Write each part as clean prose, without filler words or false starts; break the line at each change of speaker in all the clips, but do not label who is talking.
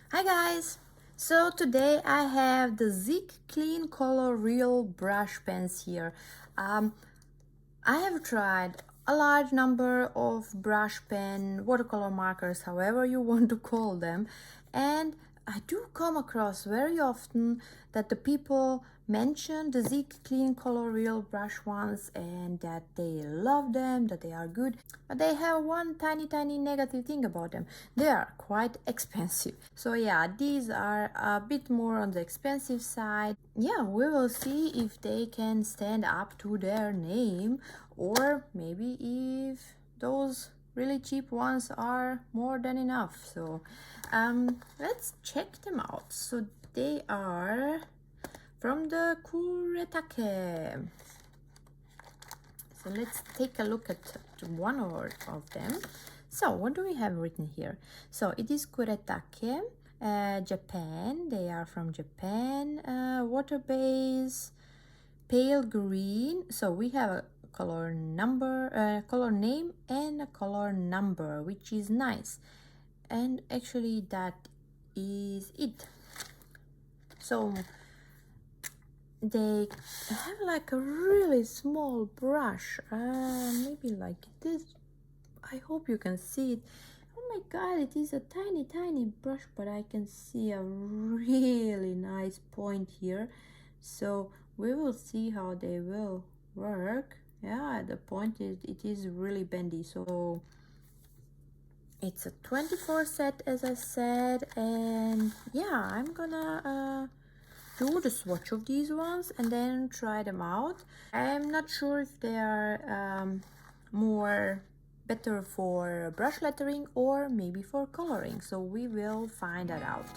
Hi guys! So today I have the ZIG Clean Color Real Brush Pens here. I have tried a large number of brush pen, watercolor markers, however you want to call them, and I do come across very often that the people mention the ZIG Clean Color Real brush ones and that they love them, that they are good, but they have one tiny negative thing about them. They are quite expensive. So yeah, these are a bit more on the expensive side. Yeah, we will see if they can stand up to their name, or maybe if those really cheap ones are more than enough. So let's check them out. So they are from the Kuretake. So let's take a look at one of them. So what do we have written here? So it is Kuretake, Japan. They are from Japan. Water base, pale green. So we have a color number, color name, and a color number, which is nice. And actually that is it. So they have like a really small brush, maybe like this. I hope you can see it. Oh my god, it is a tiny brush, but I can see a really nice point here. So we will see how they will work. Yeah, the point is it is really bendy. So it's a 24 set, as I said, and yeah, I'm gonna do the swatch of these ones and then try them out. I'm not sure if they are more better for brush lettering or maybe for coloring, so we will find that out.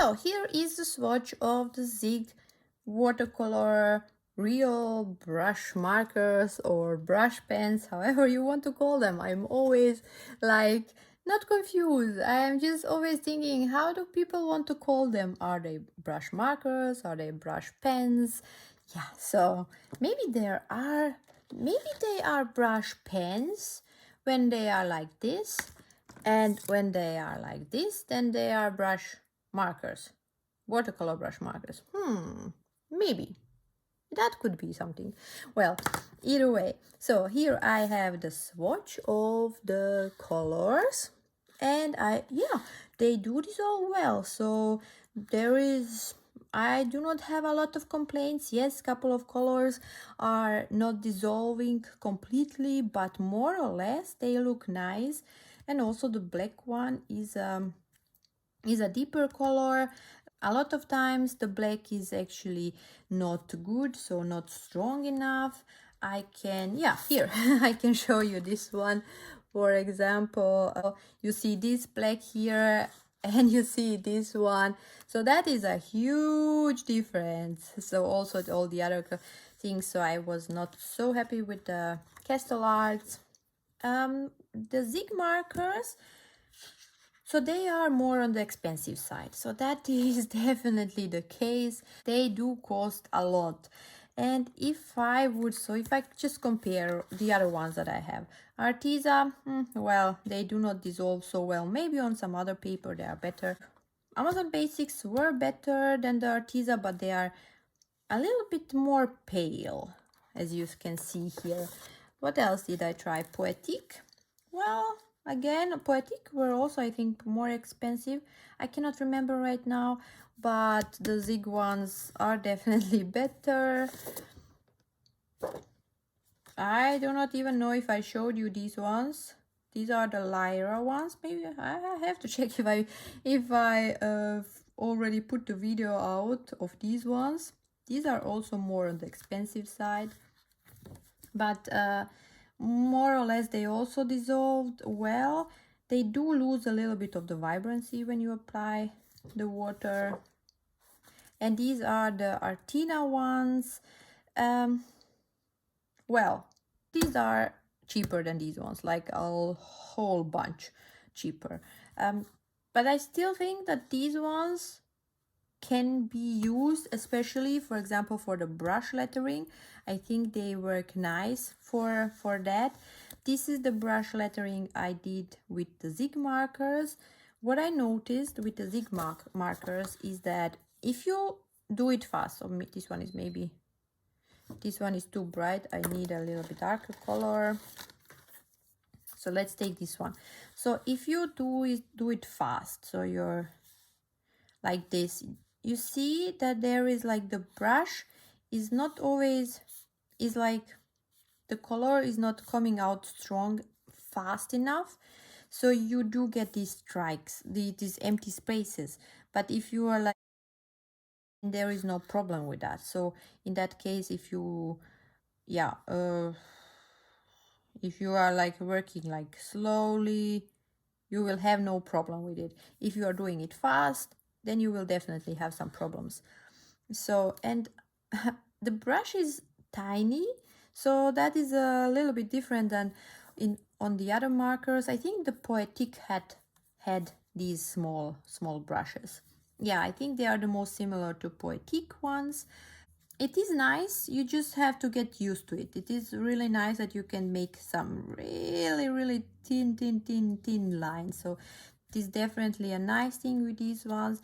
So here is the swatch of the ZIG watercolor real brush markers or brush pens, however you want to call them. I'm always like not confused. I am just always thinking, how do people want to call them? Are they brush markers? Are they brush pens? Yeah, so maybe they are brush pens when they are like this, and when they are like this, then they are brush markers, watercolor brush markers. Maybe that could be something. Well, either way, so here I have the swatch of the colors, and they do dissolve well. So I do not have a lot of complaints. Yes, couple of colors are not dissolving completely, but more or less they look nice. And also the black one is a deeper color. A lot of times the black is actually not good, so not strong enough. Here I can show you this one. For example, you see this black here and you see this one, so that is a huge difference. So also all the other things, so I was not so happy with the Castle Arts. The ZIG markers, so they are more on the expensive side. So that is definitely the case. They do cost a lot. And if I just compare the other ones that I have, Arteza, well, they do not dissolve so well. Maybe on some other paper they are better. Amazon Basics were better than the Arteza, but they are a little bit more pale, as you can see here. What else did I try? Poetic. Well, again, Poetic were also, I think, more expensive. I cannot remember right now, but the ZIG ones are definitely better. I do not even know if I showed you these ones. These are the Lyra ones. Maybe I have to check if I already put the video out of these ones. These are also more on the expensive side, but more or less they also dissolved well. They do lose a little bit of the vibrancy when you apply the water. And these are the Artina ones. Well, these are cheaper than these ones, like a whole bunch cheaper. But I still think that these ones can be used, especially, for example, for the brush lettering. I think they work nice for that. This is the brush lettering I did with the ZIG markers. What I noticed with the ZIG markers is that if you do it fast, so this one is too bright, I need a little bit darker color. So let's take this one. So if you do it fast, so you're like this, you see that there is like the brush is not always, is like the color is not coming out strong fast enough, so you do get these strikes, these empty spaces. But if you are like, there is no problem with that. So in that case, if you if you are like working like slowly, you will have no problem with it. If you are doing it fast, then you will definitely have some problems. So, and the brush is tiny, so that is a little bit different than on the other markers. I think the Poetic had these small brushes. Yeah, I think they are the most similar to Poetic ones. It is nice, you just have to get used to it. It is really nice that you can make some really thin lines. So it is definitely a nice thing with these ones.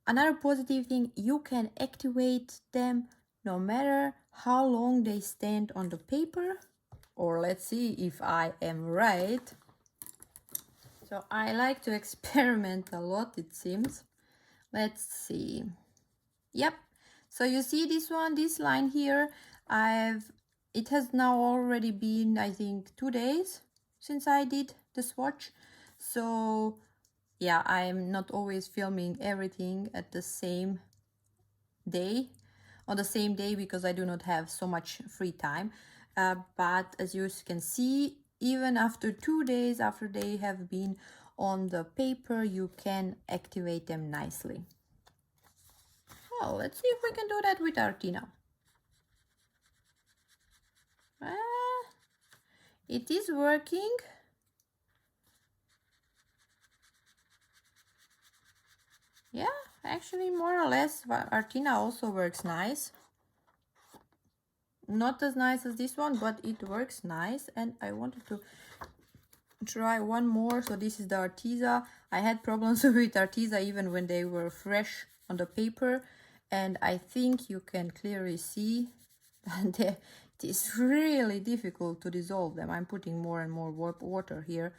Another positive thing, you can activate them no matter how long they stand on the paper. Or let's see if I am right. So I like to experiment a lot, it seems. Let's see. Yep. So you see this one, this line here, it has now already been, I think, 2 days since I did the swatch. So yeah, I'm not always filming everything at the same day, on the same day, because I do not have so much free time. But as you can see, even after 2 days after they have been on the paper, you can activate them nicely. Well, let's see if we can do that with Artina. It is working. Yeah, actually more or less Artina also works nice. Not as nice as this one, but it works nice. And I wanted to try one more. So this is the Arteza. I had problems with Arteza even when they were fresh on the paper, and I think you can clearly see that it is really difficult to dissolve them. I'm putting more and more water here,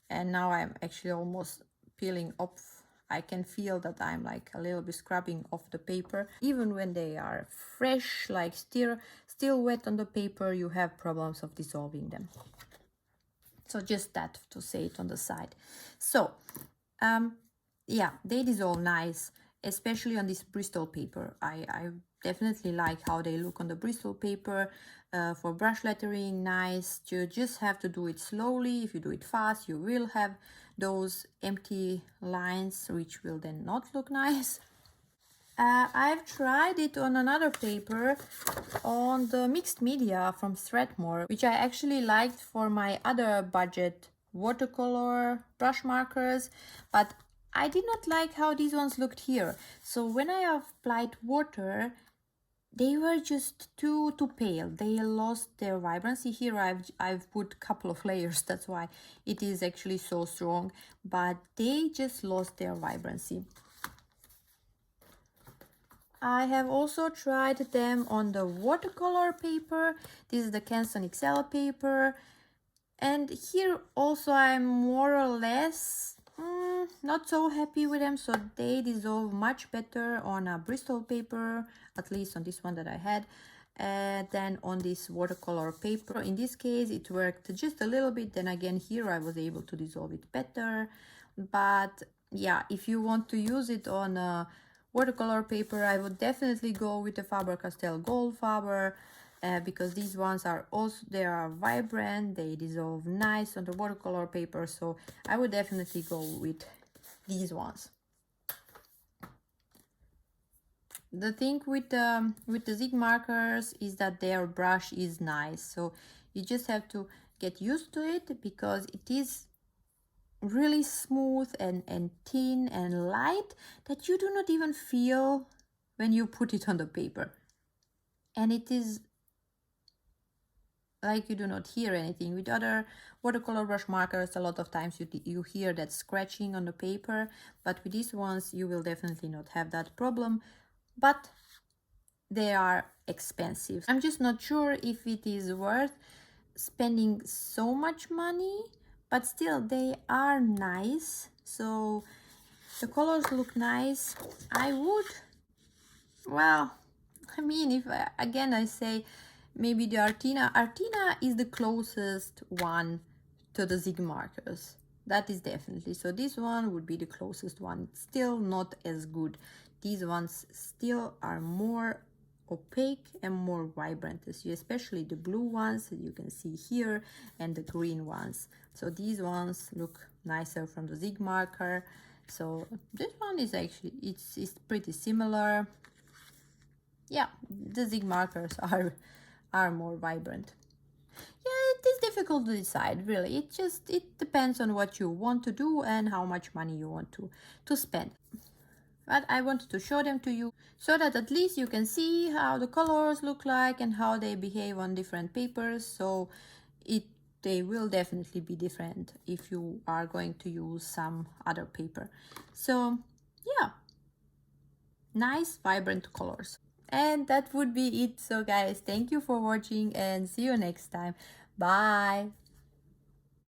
and now I'm actually almost peeling off. I can feel that I'm like a little bit scrubbing off the paper. Even when they are fresh, like still wet on the paper, you have problems of dissolving them. So just that to say it on the side. So yeah, they dissolve nice, especially on this Bristol paper. I definitely like how they look on the Bristol paper. For brush lettering, nice. You just have to do it slowly. If you do it fast, you will have those empty lines, which will then not look nice. I've tried it on another paper, on the mixed media from Strathmore, which I actually liked for my other budget watercolor brush markers, but I did not like how these ones looked here. So when I applied water, they were just too pale. They lost their vibrancy. Here I've put a couple of layers, that's why it is actually so strong, but they just lost their vibrancy. I have also tried them on the watercolor paper. This is the Canson XL paper. And here also I'm more or less not so happy with them. So they dissolve much better on a Bristol paper, at least on this one that I had, than on this watercolor paper. In this case it worked just a little bit. Then again here I was able to dissolve it better. But yeah, if you want to use it on a watercolor paper, I would definitely go with the Faber-Castell Gold Faber, because these ones are also, they are vibrant, they dissolve nice on the watercolor paper, so I would definitely go with these ones. The thing with the ZIG markers is that their brush is nice, so you just have to get used to it, because it is really smooth and thin and light that you do not even feel when you put it on the paper, and it is like you do not hear anything. With other watercolor brush markers, a lot of times you hear that scratching on the paper, but with these ones you will definitely not have that problem, but they are expensive. I'm just not sure if it is worth spending so much money, but still they are nice. So the colors look nice. I would, well, I mean, if again I say maybe the Artina is the closest one to the ZIG markers. That is definitely. So this one would be the closest one. Still not as good. These ones still are more opaque and more vibrant, especially the blue ones that you can see here and the green ones. So these ones look nicer from the ZIG marker. So this one is actually, it's pretty similar. Yeah, the ZIG markers are more vibrant. Yeah, it is difficult to decide, really. It depends on what you want to do and how much money you want to spend. But I wanted to show them to you so that at least you can see how the colors look like and how they behave on different papers. So they will definitely be different if you are going to use some other paper. So yeah, nice vibrant colors. And that would be it. So guys, thank you for watching and see you next time. Bye.